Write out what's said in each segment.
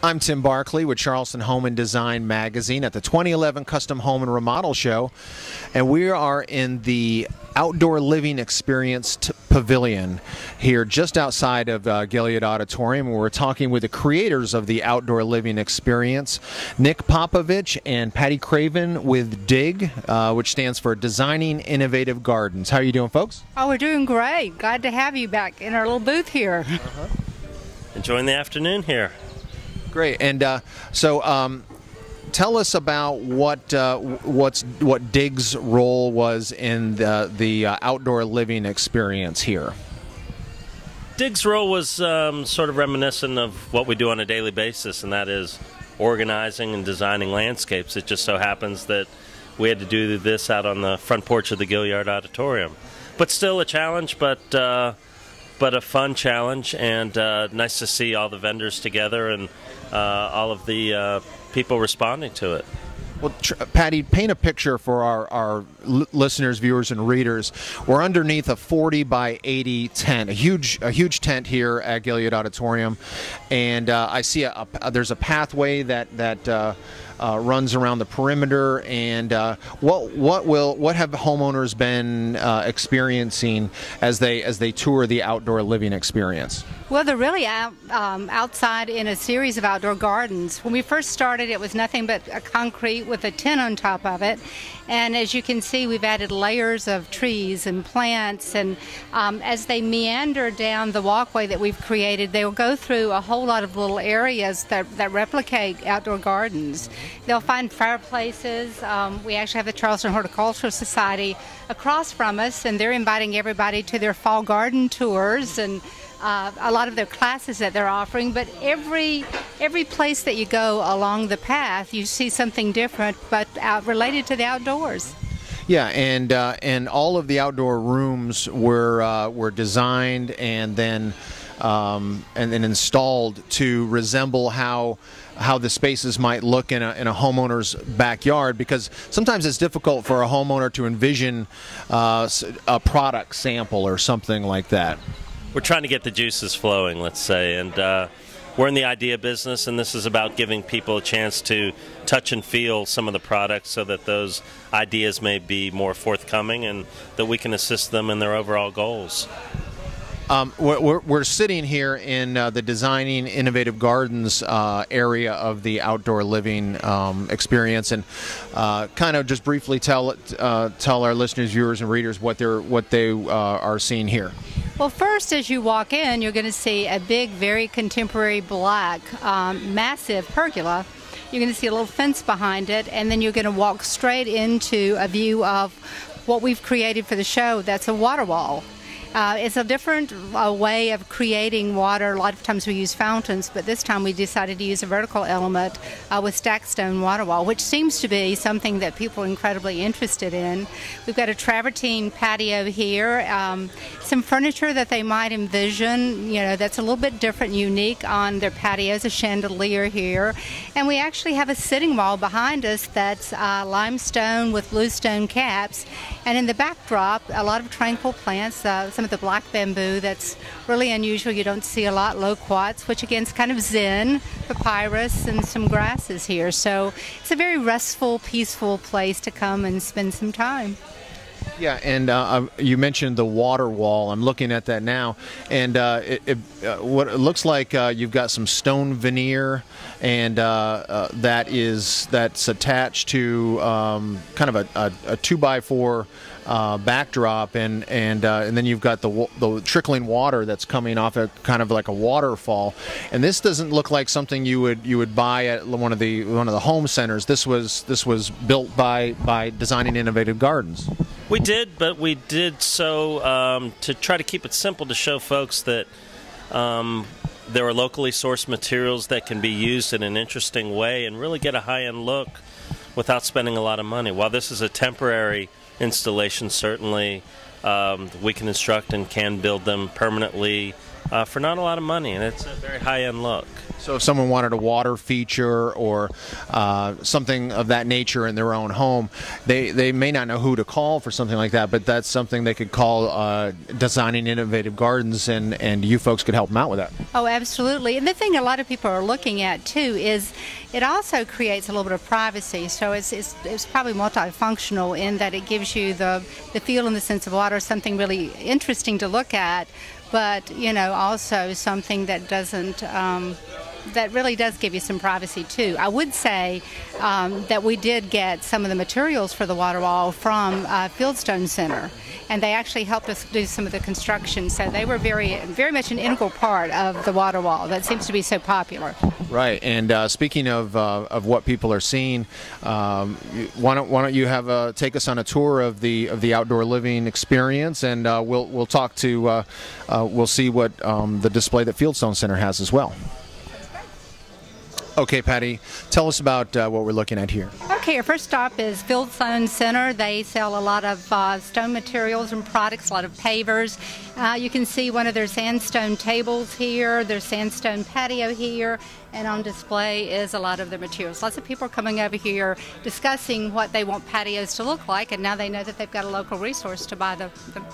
I'm Tim Barkley with Charleston Home and Design Magazine at the 2011 Custom Home and Remodel Show, and we are in the Outdoor Living Experience Pavilion here just outside of Gilead Auditorium. We're talking with the creators of the Outdoor Living Experience, Nick Popovich and Patty Craven with DIG, which stands for Designing Innovative Gardens. How are you doing, folks? Oh, we're doing great. Glad to have you back in our little booth here. Enjoying the afternoon here. Great. And tell us about what DIG's role was in the outdoor living experience here. DIG's role was sort of reminiscent of what we do on a daily basis, and that is organizing and designing landscapes. It just so happens that we had to do this out on the front porch of the Gilead Auditorium. But still a challenge, but a fun challenge, and nice to see all the vendors together and all of the people responding to it. Well, Patty, paint a picture for our listeners, viewers, and readers. We're underneath a 40 by 80 tent, a huge tent here at Gilead Auditorium, and I see there's a pathway that runs around the perimeter. And what have homeowners been experiencing as they tour the outdoor living experience? Well, they're really outside in a series of outdoor gardens. When we first started, it was nothing but a concrete with a tent on top of it. And as you can see, we've added layers of trees and plants. And as they meander down the walkway that we've created, they will go through a whole lot of little areas that replicate outdoor gardens. They'll find fireplaces. We actually have the Charleston Horticultural Society across from us, and they're inviting everybody to their fall garden tours and a lot of their classes that they're offering. But every place that you go along the path, you see something different, but related to the outdoors. Yeah, and all of the outdoor rooms were designed and then installed to resemble how the spaces might look in a homeowner's backyard, because sometimes it's difficult for a homeowner to envision a product sample or something like that. We're trying to get the juices flowing, let's say, and we're in the idea business, and this is about giving people a chance to touch and feel some of the products so that those ideas may be more forthcoming and that we can assist them in their overall goals. We're sitting here in the Designing Innovative Gardens area of the outdoor living experience, and kind of just briefly tell our listeners, viewers, and readers what they are seeing here. Well, first, as you walk in, you're going to see a big, very contemporary black, massive pergola. You're going to see a little fence behind it, and then you're going to walk straight into a view of what we've created for the show. That's a water wall. It's a different way of creating water. A lot of times we use fountains, but this time we decided to use a vertical element with stacked stone water wall, which seems to be something that people are incredibly interested in. We've got a travertine patio here, some furniture that they might envision, that's a little bit different and unique on their patios, a chandelier here. And we actually have a sitting wall behind us that's limestone with bluestone caps. And in the backdrop, a lot of tranquil plants, some of the black bamboo that's really unusual. You don't see a lot. Loquats, which again is kind of zen, papyrus, and some grasses here. So it's a very restful, peaceful place to come and spend some time. Yeah, and you mentioned the water wall. I'm looking at that now, and what it looks like you've got some stone veneer, and that's attached to kind of a 2x4 backdrop, and then you've got the trickling water that's coming off a kind of like a waterfall. And this doesn't look like something you would buy at one of the home centers. This was built by Designing Innovative Gardens. We did, but we did so to try to keep it simple, to show folks that there are locally sourced materials that can be used in an interesting way and really get a high-end look without spending a lot of money. While this is a temporary installation, certainly we can instruct and can build them permanently for not a lot of money, and it's a very high-end look. So if someone wanted a water feature or something of that nature in their own home, they may not know who to call for something like that, but that's something they could call Designing Innovative Gardens, and you folks could help them out with that. Oh, absolutely. And the thing a lot of people are looking at, too, is it also creates a little bit of privacy. So it's probably multifunctional in that it gives you the feel and the sense of water, something really interesting to look at, but, you know, also something that doesn't... that really does give you some privacy too. I would say that we did get some of the materials for the water wall from Fieldstone Center, and they actually helped us do some of the construction. So they were very much an integral part of the water wall that seems to be so popular. Right. And speaking of what people are seeing, why don't you have take us on a tour of the outdoor living experience, and we'll talk to we'll see what the display that Fieldstone Center has as well. Okay, Patty, tell us about what we're looking at here. Okay, our first stop is Fieldstone Center. They sell a lot of stone materials and products, a lot of pavers. You can see one of their sandstone tables here, their sandstone patio here, and on display is a lot of the materials. Lots of people are coming over here discussing what they want patios to look like, and now they know that they've got a local resource to buy the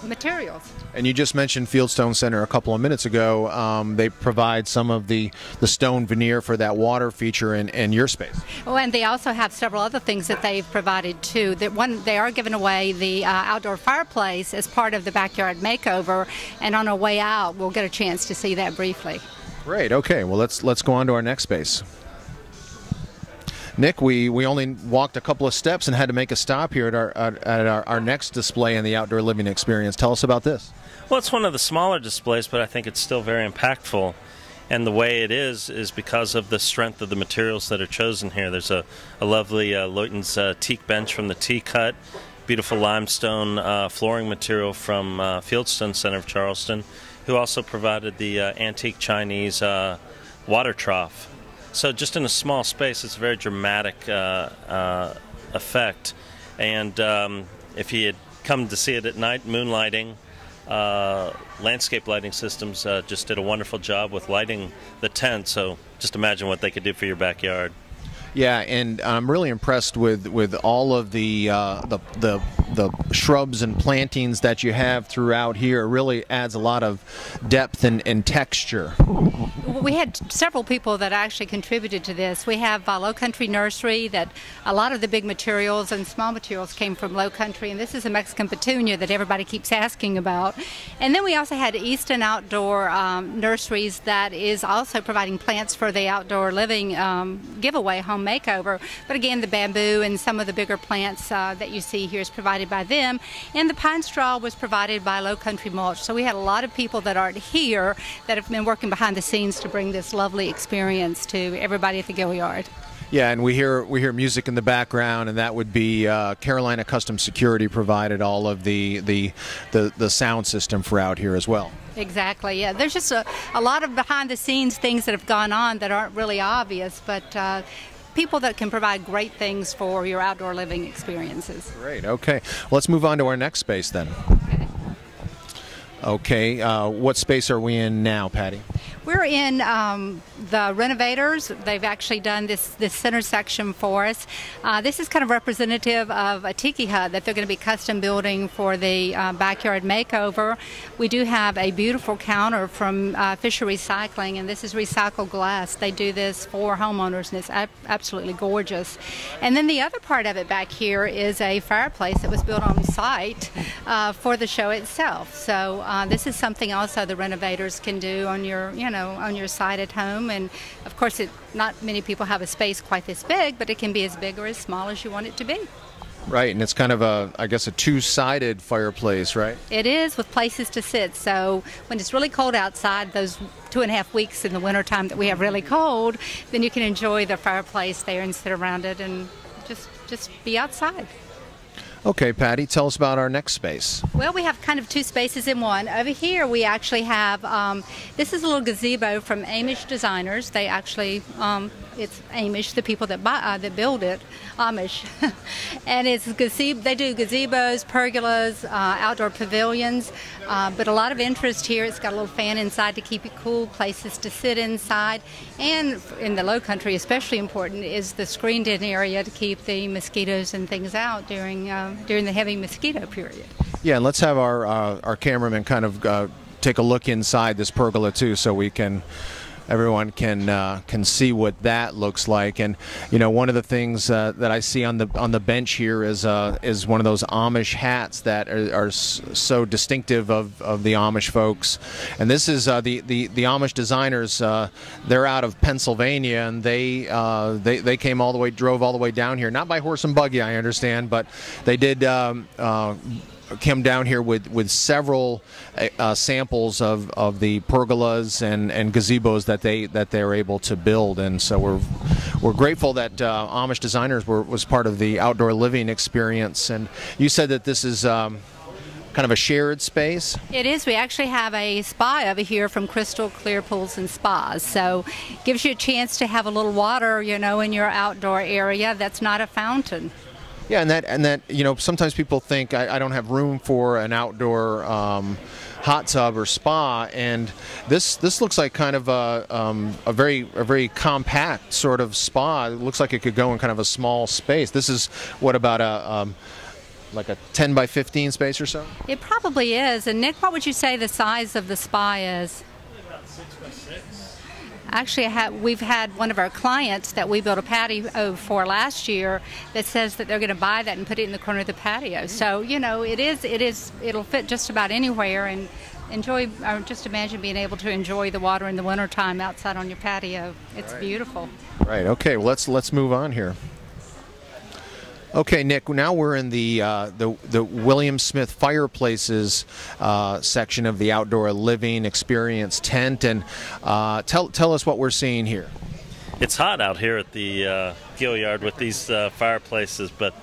materials. And you just mentioned Fieldstone Center a couple of minutes ago. They provide some of the stone veneer for that water feature in your space. Oh, and they also have several other things that they've provided too. They are giving away the outdoor fireplace as part of the backyard makeover, and on our way out we'll get a chance to see that briefly. Great. Okay. Well, let's go on to our next space. Nick, we only walked a couple of steps and had to make a stop here at our next display in the outdoor living experience. Tell us about this. Well, it's one of the smaller displays, but I think it's still very impactful. And the way it is because of the strength of the materials that are chosen here. There's a lovely Leuten's teak bench from the Teak Hut, beautiful limestone flooring material from Fieldstone Center of Charleston, who also provided the antique Chinese water trough. So just in a small space, it's a very dramatic effect. And if you had come to see it at night, moonlighting, landscape lighting systems just did a wonderful job with lighting the tent. So just imagine what they could do for your backyard. Yeah, and I'm really impressed with all of the shrubs and plantings that you have throughout here. It really adds a lot of depth and texture. We had several people that actually contributed to this. We have Low Country Nursery, that a lot of the big materials and small materials came from Low Country, and this is a Mexican petunia that everybody keeps asking about. And then we also had Easton Outdoor Nurseries that is also providing plants for the outdoor living giveaway home makeover. But again, the bamboo and some of the bigger plants that you see here is provided by them, and the pine straw was provided by Low Country Mulch. So we had a lot of people that aren't here that have been working behind the scenes to bring this lovely experience to everybody at the Gilliard. Yeah, and we hear music in the background, and that would be Carolina Custom Security provided all of the sound system for out here as well. Exactly. Yeah, there's just a lot of behind the scenes things that have gone on that aren't really obvious, but people that can provide great things for your outdoor living experiences. Great. Okay. Well, let's move on to our next space then. Okay. What space are we in now, Patty? We're in the Renovators. They've actually done this center section for us. This is kind of representative of a tiki hut that they're going to be custom building for the backyard makeover. We do have a beautiful counter from Fisher Recycling, and this is recycled glass. They do this for homeowners, and it's absolutely gorgeous. And then the other part of it back here is a fireplace that was built on site for the show itself. So this is something also the Renovators can do on your, on your site at home. And of course, not many people have a space quite this big, but it can be as big or as small as you want it to be. Right, and it's kind of I guess a two-sided fireplace, right? It is, with places to sit. So when it's really cold outside, those 2.5 weeks in the wintertime that we have really cold, then you can enjoy the fireplace there and sit around it and just be outside. Okay, Patty, tell us about our next space. Well, we have kind of two spaces in one. Over here we actually have, this is a little gazebo from Amish Designers. They actually, it's Amish, the people that that build it, Amish, and it's they do gazebos, pergolas, outdoor pavilions, but a lot of interest here. It's got a little fan inside to keep it cool, places to sit inside, and in the low country, especially important is the screened-in area to keep the mosquitoes and things out during the heavy mosquito period. Yeah, and let's have our cameraman kind of take a look inside this pergola too, so everyone can see what that looks like. And one of the things that I see on the bench here is one of those Amish hats that are so distinctive of the Amish folks. And this is the Amish designers. They're out of Pennsylvania, and they drove all the way down here, not by horse and buggy, I understand, but they did. Came down here with several samples of the pergolas and gazebos that they're able to build, and so we're grateful that Amish designers was part of the outdoor living experience. And you said that this is kind of a shared space. It is. We actually have a spa over here from Crystal Clear Pools and Spas, so it gives you a chance to have a little water, in your outdoor area that's not a fountain. Yeah, and that sometimes people think I don't have room for an outdoor hot tub or spa, and this looks like kind of a very compact sort of spa. It looks like it could go in kind of a small space. This is what, about like a 10 by 15 space or so? It probably is. And Nick, what would you say the size of the spa is? About 6 by 6. Actually, we've had one of our clients that we built a patio for last year that says that they're going to buy that and put it in the corner of the patio. So, it'll fit just about anywhere, and just imagine being able to enjoy the water in the wintertime outside on your patio. It's beautiful. Right. Okay. Well, let's move on here. Okay, Nick. Now we're in the William Smith Fireplaces section of the outdoor living experience tent, and tell us what we're seeing here. It's hot out here at the Gilliard with these fireplaces, but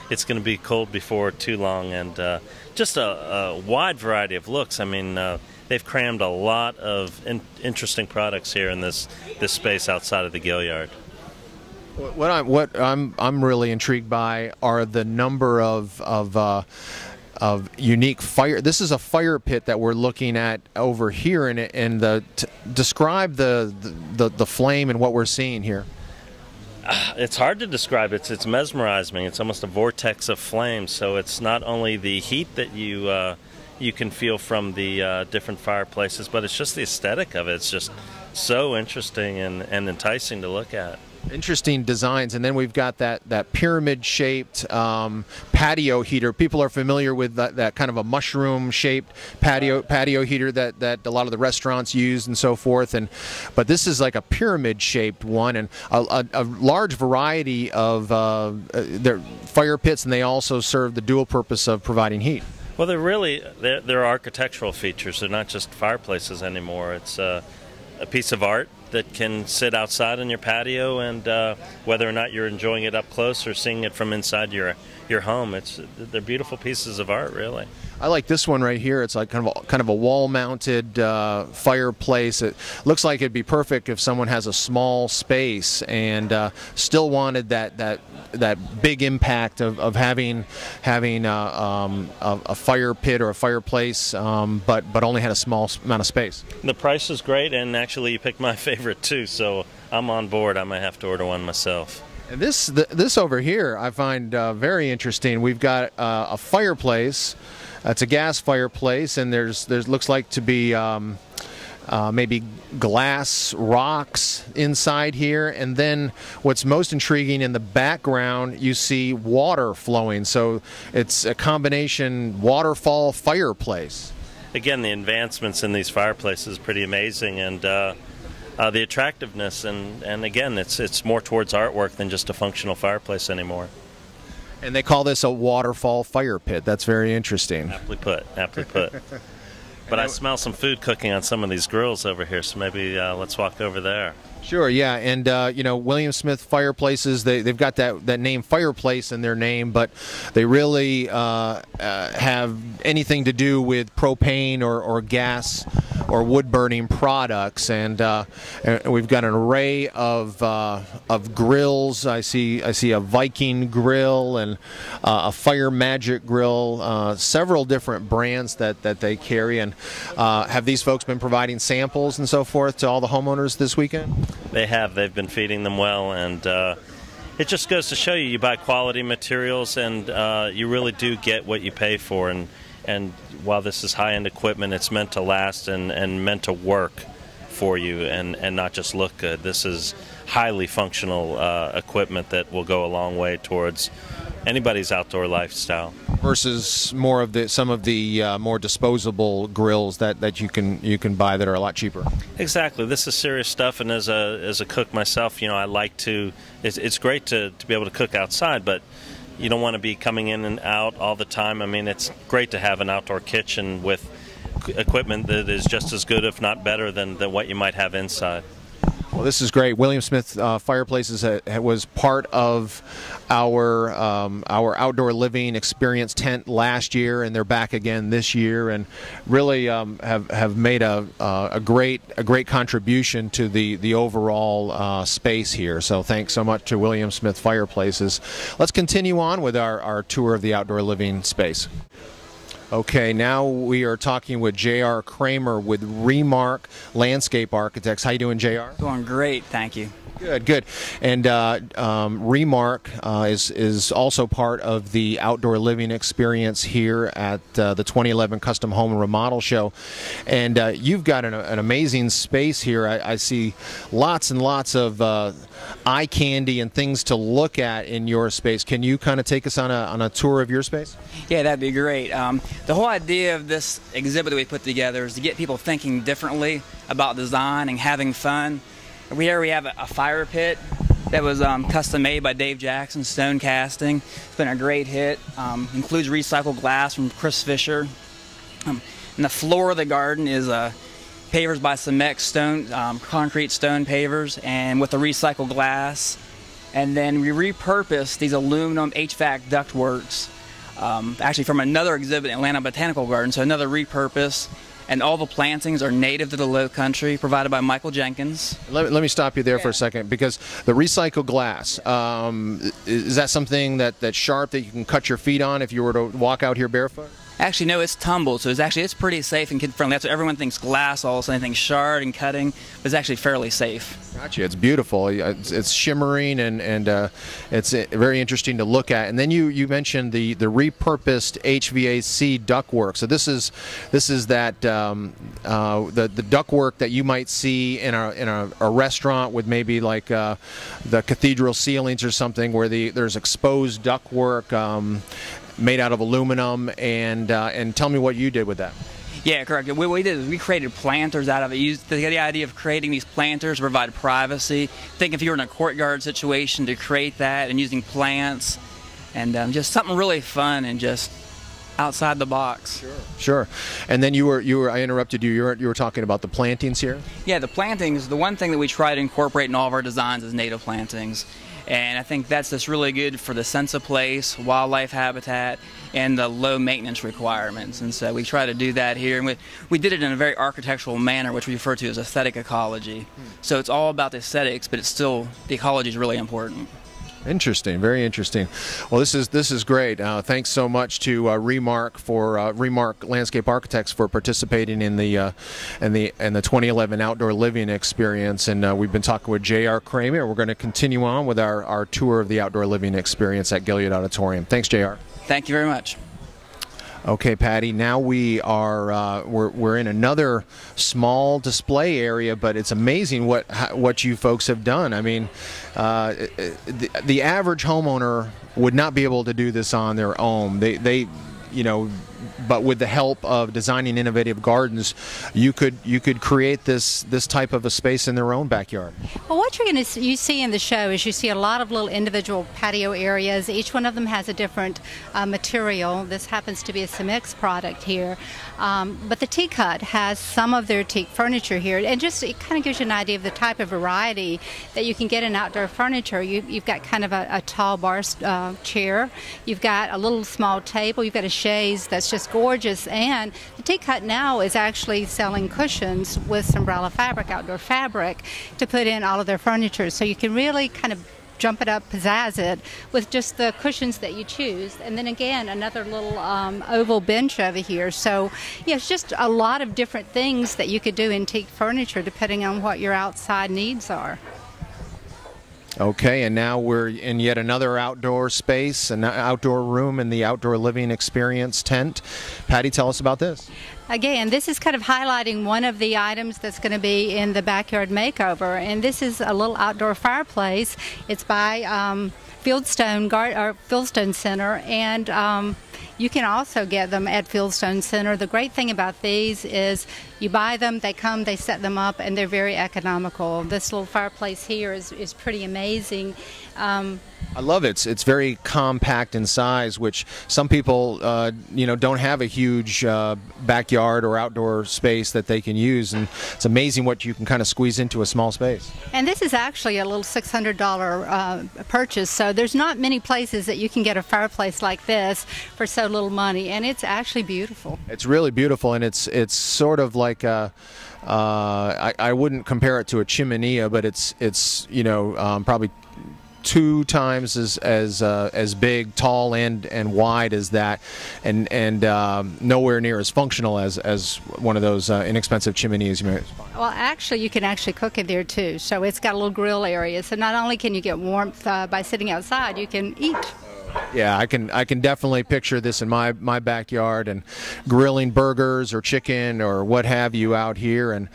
it's going to be cold before too long, and just a wide variety of looks. I mean, they've crammed a lot of interesting products here in this space outside of the Gilliard. What I'm really intrigued by are the number of unique fire. This is a fire pit that we're looking at over here, and describe the flame and what we're seeing here. It's hard to describe. It's mesmerizing. It's almost a vortex of flame. So it's not only the heat that you can feel from the different fireplaces, but it's just the aesthetic of it. It's just so interesting and enticing to look at. Interesting designs, and then we've got that pyramid-shaped patio heater. People are familiar with that kind of a mushroom-shaped patio heater that a lot of the restaurants use and so forth. But this is like a pyramid-shaped one, and a large variety of their fire pits, and they also serve the dual purpose of providing heat. Well, they're architectural features. They're not just fireplaces anymore. It's a piece of art that can sit outside on your patio, and whether or not you're enjoying it up close or seeing it from inside your home, they're beautiful pieces of art, really. I like this one right here. It's like kind of a wall-mounted fireplace. It looks like it'd be perfect if someone has a small space and still wanted that big impact of having a fire pit or a fireplace, but only had a small amount of space. The price is great, and actually you picked my favorite too, so I'm on board. I might have to order one myself. And this over here I find very interesting. We've got a fireplace. It's a gas fireplace, and there's looks like to be maybe glass rocks inside here, and then what's most intriguing, in the background you see water flowing. So it's a combination waterfall fireplace. Again, the advancements in these fireplaces is pretty amazing, and the attractiveness, and again, it's more towards artwork than just a functional fireplace anymore. And they call this a waterfall fire pit. That's very interesting. Aptly put, aptly put. But I smell some food cooking on some of these grills over here, so maybe let's walk over there. Sure, yeah, and William Smith Fireplaces, they've got that name fireplace in their name, but they really have anything to do with propane or gas wood burning products, and we've got an array of grills. I see a Viking grill and a Fire Magic grill, several different brands that they carry. And have these folks been providing samples and so forth to all the homeowners this weekend? They have. They've been feeding them well, and it just goes to show you buy quality materials, and you really do get what you pay for. And while this is high-end equipment, it's meant to last and meant to work for you and not just look good. This is highly functional equipment that will go a long way towards anybody's outdoor lifestyle. Versus some of the more disposable grills that you can buy that are a lot cheaper. Exactly. This is serious stuff, and as a cook myself, I like to. It's great to be able to cook outside, but you don't want to be coming in and out all the time. I mean, it's great to have an outdoor kitchen with equipment that is just as good, if not better, than what you might have inside. Well, this is great. William Smith Fireplaces was part of our outdoor living experience tent last year, and they're back again this year, and really have made a great contribution to the overall space here. So thanks so much to William Smith Fireplaces. Let's continue on with our tour of the outdoor living space. Okay, now we are talking with J.R. Kramer with Remark Landscape Architects. How you doing, J.R.? Doing great, thank you. Good. And Remark is also part of the outdoor living experience here at the 2011 Custom Home and Remodel Show. And you've got an amazing space here. I see lots and lots of eye candy and things to look at in your space. Can you kind of take us on a tour of your space? Yeah, that'd be great. The whole idea of this exhibit that we put together is to get people thinking differently about design and having fun. Here we have a fire pit that was custom made by Dave Jackson, stone casting. It's been a great hit. Includes recycled glass from Chris Fisher. And the floor of the garden is pavers by Cemex stone, concrete stone pavers, and with the recycled glass. And then we repurposed these aluminum HVAC ductworks, actually from another exhibit in Atlanta Botanical Garden, so another repurpose. And all the plantings are native to the Low Country, provided by Michael Jenkins. Let me stop you there for a second, because the recycled glass, is that something that's sharp that you can cut your feet on if you were to walk out here barefoot? Actually, no, it's tumbled, so it's pretty safe and kid-friendly. That's what everyone thinks glass, all of a sudden thinks shard and cutting, but it's actually fairly safe. Gotcha. It's beautiful. It's shimmering, and it's very interesting to look at. And then you mentioned the repurposed HVAC ductwork. So this is that the ductwork that you might see in a restaurant with maybe like the cathedral ceilings or something, where there's exposed ductwork made out of aluminum, and tell me what you did with that. Yeah, correct. What we did is we created planters out of it. Used the idea of creating these planters to provide privacy. Think if you were in a courtyard situation, to create that, and using plants, and just something really fun and just outside the box. Sure. And then you were I interrupted you. You were talking about the plantings here. Yeah, the plantings. The one thing that we try to incorporate in all of our designs is native plantings. And I think that's just really good for the sense of place, wildlife habitat, and the low maintenance requirements. And so we try to do that here. And we did it in a very architectural manner, which we refer to as aesthetic ecology. So it's all about the aesthetics, but it's still, the ecology is really important. Interesting, very interesting. Well, this is great. Thanks so much to Remark Landscape Architects for participating in the 2011 Outdoor Living Experience. And we've been talking with J.R. Kramer. We're going to continue on with our tour of the Outdoor Living Experience at Gilead Auditorium. Thanks, J.R. Thank you very much. Okay, Patty. Now we are we're in another small display area, but it's amazing what you folks have done. I mean, the average homeowner would not be able to do this on their own. They but with the help of Designing Innovative Gardens, you could create this type of a space in their own backyard. Well, what you see in the show is you see a lot of little individual patio areas. Each one of them has a different material. This happens to be a Cemex product here, but the Teak Hut has some of their teak furniture here, and just it kind of gives you an idea of the type of variety that you can get in outdoor furniture. You've got kind of a tall bar chair. You've got a little small table. You've got a chaise that's it's just gorgeous. And the Teak Hut now is actually selling cushions with Sombrella fabric, outdoor fabric, to put in all of their furniture. So you can really kind of jump it up, pizzazz it with just the cushions that you choose. And then again, another little oval bench over here. So yeah, it's just a lot of different things that you could do in teak furniture depending on what your outside needs are. Okay, and now we're in yet another outdoor space, an outdoor room in the Outdoor Living Experience tent. Patty, tell us about this. Again, this is kind of highlighting one of the items that's going to be in the backyard makeover, and this is a little outdoor fireplace. It's by Fieldstone Center, and you can also get them at Fieldstone Center. The great thing about these is you buy them, they come, they set them up, and they're very economical. This little fireplace here is pretty amazing. I love it. It's very compact in size, which some people, don't have a huge backyard or outdoor space that they can use, and it's amazing what you can kind of squeeze into a small space. And this is actually a little $600 purchase, so there's not many places that you can get a fireplace like this for so little money, and it's actually beautiful. It's really beautiful, and it's sort of like a, I wouldn't compare it to a chimenea, but it's probably 2 times as big, tall and wide as that, and nowhere near as functional as one of those inexpensive chimeneas you may find. Well, actually, you can actually cook in there too. So it's got a little grill area. So not only can you get warmth by sitting outside, you can eat. Yeah, I can definitely picture this in my backyard and grilling burgers or chicken or what have you out here, and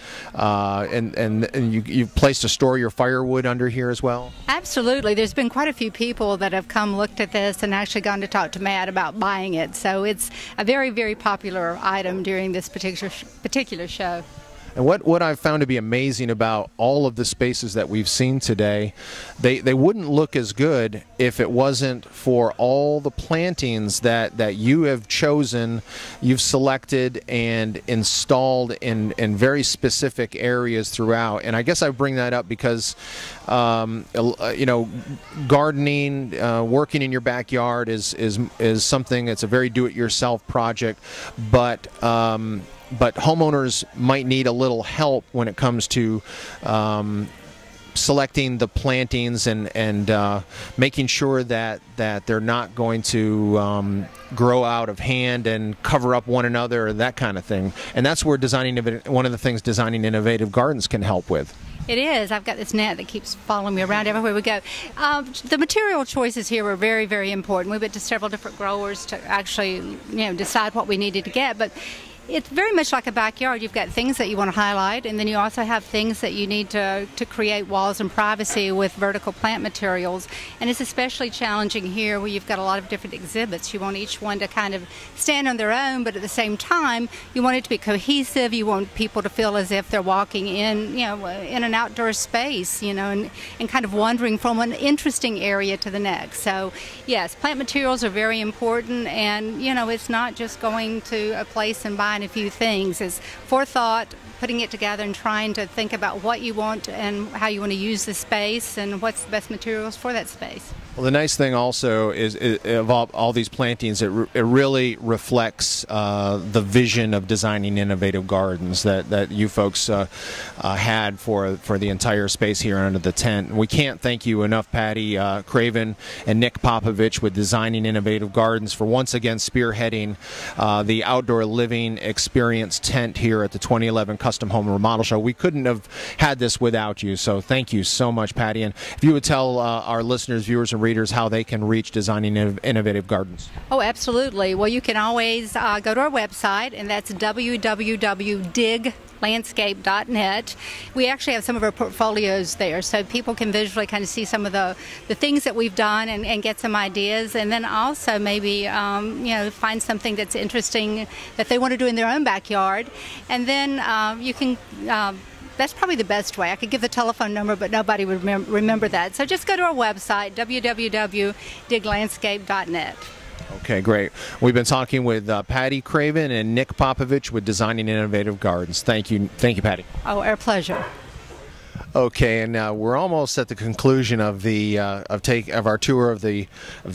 you've placed to store your firewood under here as well. Absolutely, there's been quite a few people that have come looked at this and actually gone to talk to Matt about buying it. So it's a very, very popular item during this particular show. And what I've found to be amazing about all of the spaces that we've seen today, they wouldn't look as good if it wasn't for all the plantings that you have chosen, you've selected and installed in very specific areas throughout. And I guess I bring that up because gardening, working in your backyard is something that's a very do-it-yourself project, but homeowners might need a little help when it comes to selecting the plantings and making sure that they're not going to grow out of hand and cover up one another or that kind of thing. And that's where one of the things Designing Innovative Gardens can help with. It is. I've got this net that keeps following me around everywhere we go. The material choices here were very, very important. We went to several different growers to actually, decide what we needed to get. But it's very much like a backyard. You've got things that you want to highlight, and then you also have things that you need to create walls and privacy with vertical plant materials. And it's especially challenging here where you've got a lot of different exhibits. You want each one to kind of stand on their own, but at the same time, you want it to be cohesive. You want people to feel as if they're walking in, in an outdoor space, and kind of wandering from an interesting area to the next. So, yes, plant materials are very important, and, it's not just going to a place and buying a few things. It's forethought, putting it together and trying to think about what you want and how you want to use the space and what's the best materials for that space. Well, the nice thing also is of all these plantings, it really reflects the vision of Designing Innovative Gardens that you folks had for the entire space here under the tent. We can't thank you enough, Patty Craven and Nick Popovich with Designing Innovative Gardens for once again spearheading the Outdoor Living Experience tent here at the 2011 Custom Home Remodel Show. We couldn't have had this without you, so thank you so much, Patty. And if you would tell our listeners, viewers, and readers how they can reach Designing Innovative Gardens. Oh, absolutely. Well, you can always go to our website, and that's www.diglandscape.net. We actually have some of our portfolios there, so people can visually kind of see some of the things that we've done and get some ideas, and then also maybe find something that's interesting that they want to do in their own backyard. And then you can that's probably the best way. I could give the telephone number, but nobody would remember that. So just go to our website, www.diglandscape.net. Okay, great. We've been talking with Patty Craven and Nick Popovich with Designing Innovative Gardens. Thank you, Patty. Oh, our pleasure. Okay, and we're almost at the conclusion of the of our tour of the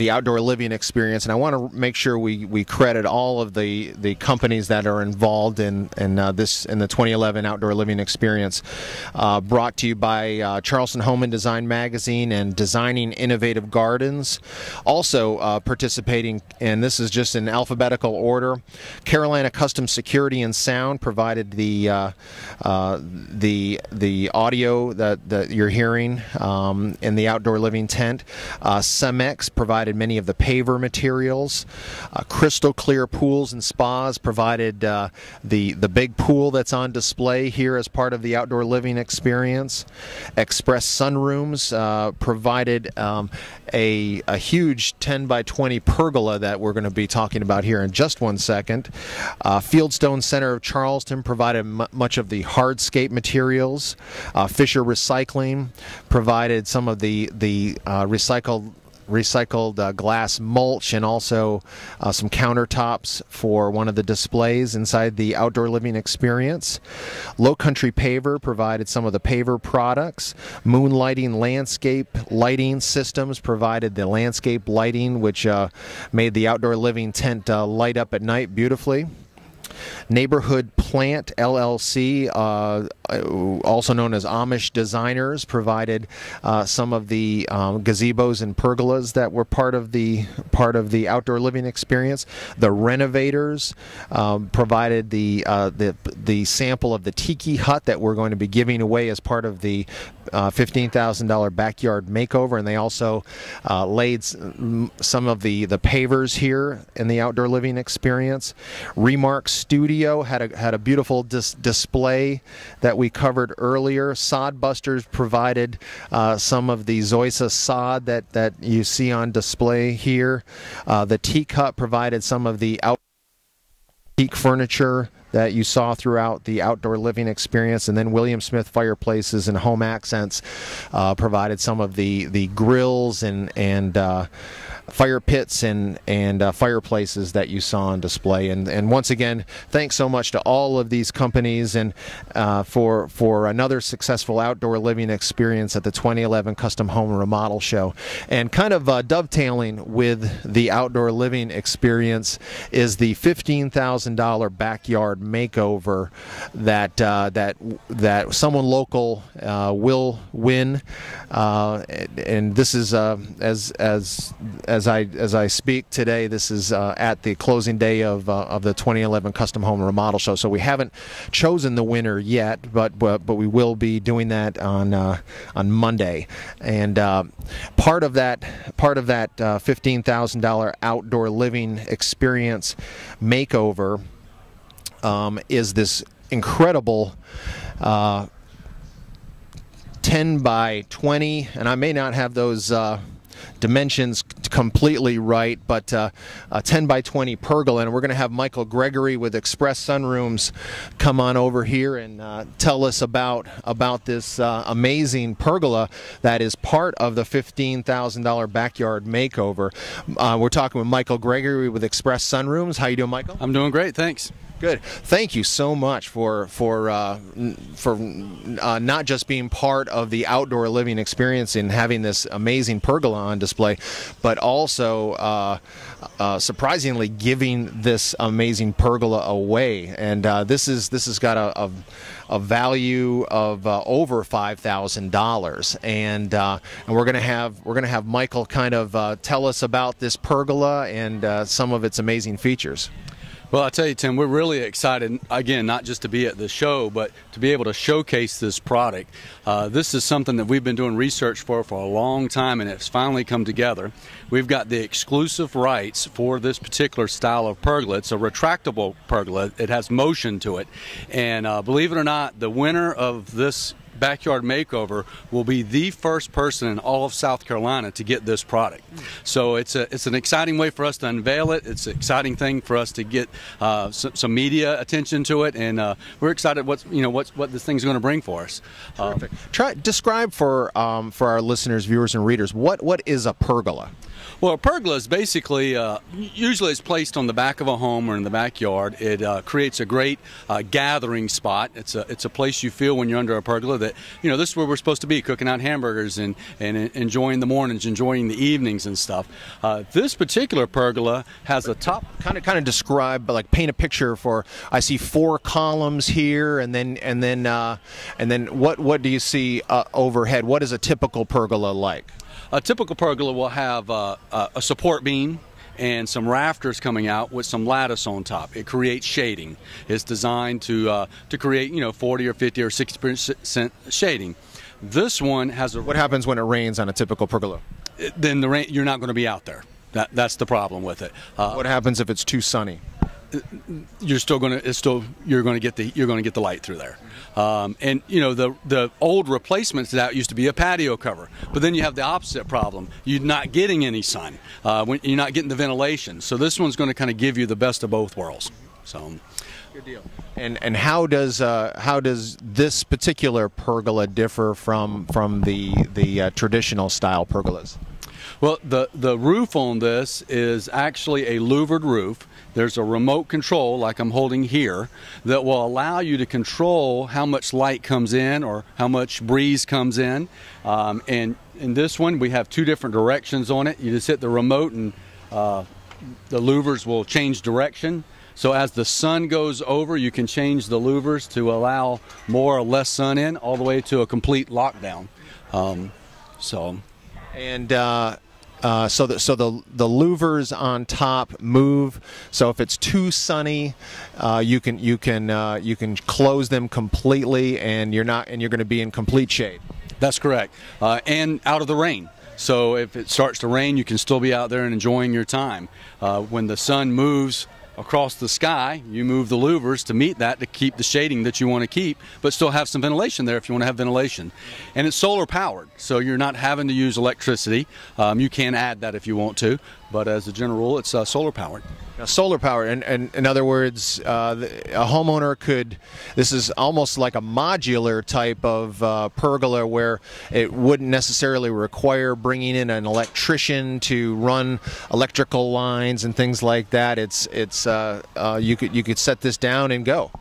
outdoor living experience, and I want to make sure we credit all of the companies that are involved in the 2011 outdoor living experience, brought to you by Charleston Home and Design Magazine and Designing Innovative Gardens. Also participating, and this is just in alphabetical order, Carolina Custom Security and Sound provided the audio that you're hearing in the outdoor living tent. Cemex provided many of the paver materials. Crystal Clear Pools and Spas provided the big pool that's on display here as part of the outdoor living experience. Express Sunrooms provided a huge 10 by 20 pergola that we're going to be talking about here in just one second. Fieldstone Center of Charleston provided much of the hardscape materials. Fisher Recycling provided some of the recycled glass mulch and also some countertops for one of the displays inside the outdoor living experience. Low Country Paver provided some of the paver products. Moonlighting Landscape Lighting Systems provided the landscape lighting, which made the outdoor living tent light up at night beautifully. Neighborhood Plant LLC, also known as Amish Designers, provided some of the gazebos and pergolas that were part of the outdoor living experience. The Renovators provided the sample of the tiki hut that we're going to be giving away as part of the $15,000 backyard makeover, and they also laid some of the pavers here in the outdoor living experience. Remark Studio had a beautiful display that we covered earlier. Sod Busters provided some of the Zoysia sod that you see on display here. The Teak Hut provided some of the teak furniture that you saw throughout the outdoor living experience, and then William Smith Fireplaces and Home Accents provided some of the grills and fire pits and fireplaces that you saw on display. And once again, thanks so much to all of these companies and for another successful outdoor living experience at the 2011 Custom Home and Remodel Show. And kind of dovetailing with the outdoor living experience is the $15,000 backyard makeover that someone local will win. And this is as I speak today, this is at the closing day of the 2011 Custom Home and Remodel Show. So we haven't chosen the winner yet, but we will be doing that on Monday. And part of that $15,000 outdoor living experience makeover is this incredible 10 by 20, and I may not have those dimensions completely right, but a 10 by 20 pergola, and we're going to have Michael Gregory with Express Sunrooms come on over here and tell us about this amazing pergola that is part of the $15,000 backyard makeover. We're talking with Michael Gregory with Express Sunrooms. How you doing, Michael? I'm doing great, thanks. Good. Thank you so much for not just being part of the outdoor living experience and having this amazing pergola on display, but also surprisingly giving this amazing pergola away. And this has got a value of over $5,000, and we're gonna have Michael kind of tell us about this pergola and some of its amazing features. Well, I tell you, Tim, we're really excited, again, not just to be at the show, but to be able to showcase this product. This is something that we've been doing research for a long time, and it's finally come together. We've got the exclusive rights for this particular style of pergola. It's a retractable pergola. It has motion to it. And believe it or not, the winner of this backyard makeover will be the first person in all of South Carolina to get this product. So it's an exciting way for us to unveil it. It's an exciting thing for us to get some media attention to it, and we're excited what this thing's going to bring for us. Terrific. Describe for our listeners, viewers, and readers what is a pergola. Well, a pergola is basically, usually it's placed on the back of a home or in the backyard. It creates a great gathering spot. It's a place you feel when you're under a pergola that, you know, this is where we're supposed to be, cooking out hamburgers and enjoying the mornings, enjoying the evenings and stuff. This particular pergola has a top. Kind of describe, like paint a picture for. I see 4 columns here, and then what do you see overhead? What is a typical pergola like? A typical pergola will have a support beam and some rafters coming out with some lattice on top. It creates shading. It's designed to create, you know, 40 or 50 or 60% shading. This one has a. What happens when it rains on a typical pergola? Then the rain, you're not going to be out there. That's the problem with it. What happens if it's too sunny? You're going to get the light through there. And you know, the old replacements to that used to be a patio cover, but then you have the opposite problem. You're not getting any sun. When you're not getting the ventilation. So this one's going to kind of give you the best of both worlds. So. Good deal. And how does this particular pergola differ from the traditional style pergolas? Well, the roof on this is actually a louvered roof. There's a remote control, like I'm holding here, that will allow you to control how much light comes in or how much breeze comes in. And in this one, we have 2 different directions on it. You just hit the remote and the louvers will change direction. So as the sun goes over, you can change the louvers to allow more or less sun in, all the way to a complete lockdown. So the louvers on top move. So if it's too sunny, you can close them completely, and you're going to be in complete shade. That's correct, and out of the rain. So if it starts to rain, you can still be out there and enjoying your time. When the sun moves across the sky, you move the louvers to meet that, to keep the shading that you want to keep, but still have some ventilation there if you want to have ventilation. And it's solar powered, so you're not having to use electricity. You can add that if you want to, but as a general rule, it's solar powered. Now, solar power, and in other words, a homeowner could, this is almost like a modular type of pergola where it wouldn't necessarily require bringing in an electrician to run electrical lines and things like that. You could set this down and go.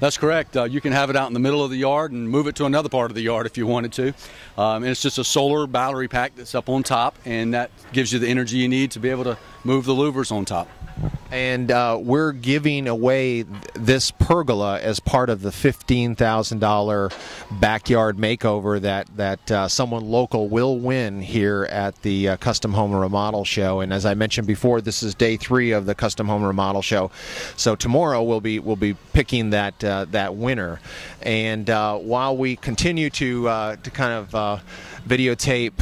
That's correct. You can have it out in the middle of the yard and move it to another part of the yard if you wanted to. And it's just a solar battery pack that's up on top, and that gives you the energy you need to be able to move the louvers on top. And we're giving away this pergola as part of the $15,000 backyard makeover that someone local will win here at the Custom Home Remodel Show. And as I mentioned before, this is day 3 of the Custom Home Remodel Show. So tomorrow we'll be picking that winner. And while we continue to kind of videotape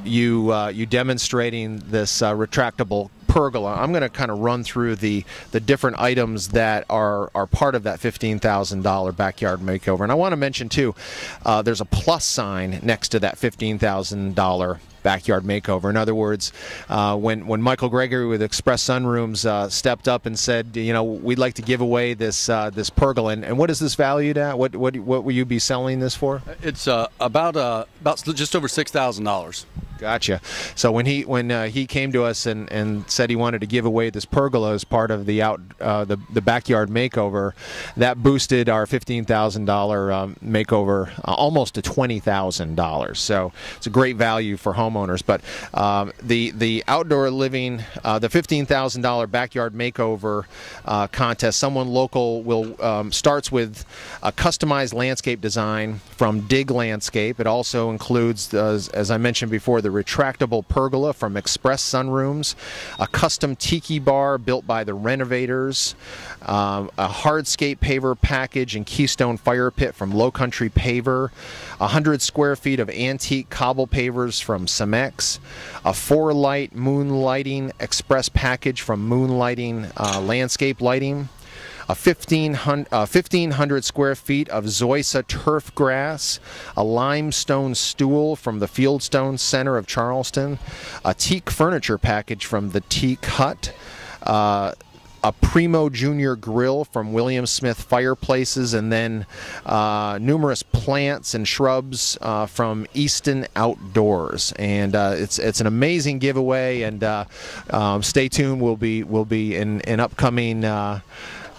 you demonstrating this retractable pergola, I'm going to kind of run through the different items that are part of that $15,000 backyard makeover. And I want to mention too, there's a plus sign next to that $15,000 backyard makeover. In other words, when Michael Gregory with Express Sunrooms stepped up and said, you know, we'd like to give away this pergola, and what is this valued at? What will you be selling this for? It's about just over $6,000. Gotcha. So when he came to us and said he wanted to give away this pergola as part of the backyard makeover, that boosted our $15,000 makeover almost to $20,000. So it's a great value for homeowners. But the outdoor living, the $15,000 backyard makeover contest, someone local will starts with a customized landscape design from Dig Landscape. It also includes, as I mentioned before, the retractable pergola from Express Sunrooms, a custom tiki bar built by the Renovators, a hardscape paver package and Keystone fire pit from Low Country Paver, 100 square feet of antique cobble pavers from Cemex, a 4-light moonlighting express package from Moonlighting Landscape Lighting, a 1,500 square feet of Zoysia turf grass, a limestone stool from the Fieldstone Center of Charleston, a teak furniture package from the Teak Hut, a Primo Junior grill from William Smith Fireplaces, and then numerous plants and shrubs from Easton Outdoors. And it's an amazing giveaway. And stay tuned. We'll be in upcoming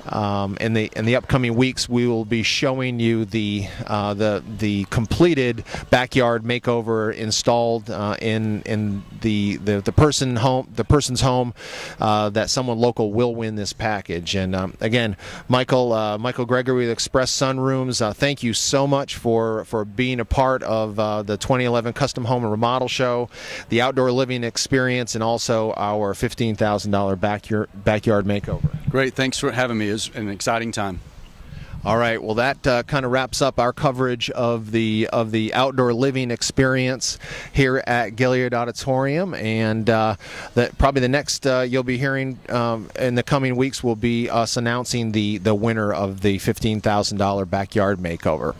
In the upcoming weeks, we will be showing you the completed backyard makeover installed in the person's home that someone local will win this package. And again, Michael Gregory with Express Sunrooms, thank you so much for being a part of the 2011 Custom Home and Remodel Show, the outdoor living experience, and also our $15,000 backyard makeover. Great, thanks for having me. It's an exciting time. All right, well, that kind of wraps up our coverage of the outdoor living experience here at Gilead Auditorium, and probably the next you'll be hearing in the coming weeks will be us announcing the winner of the $15,000 backyard makeover.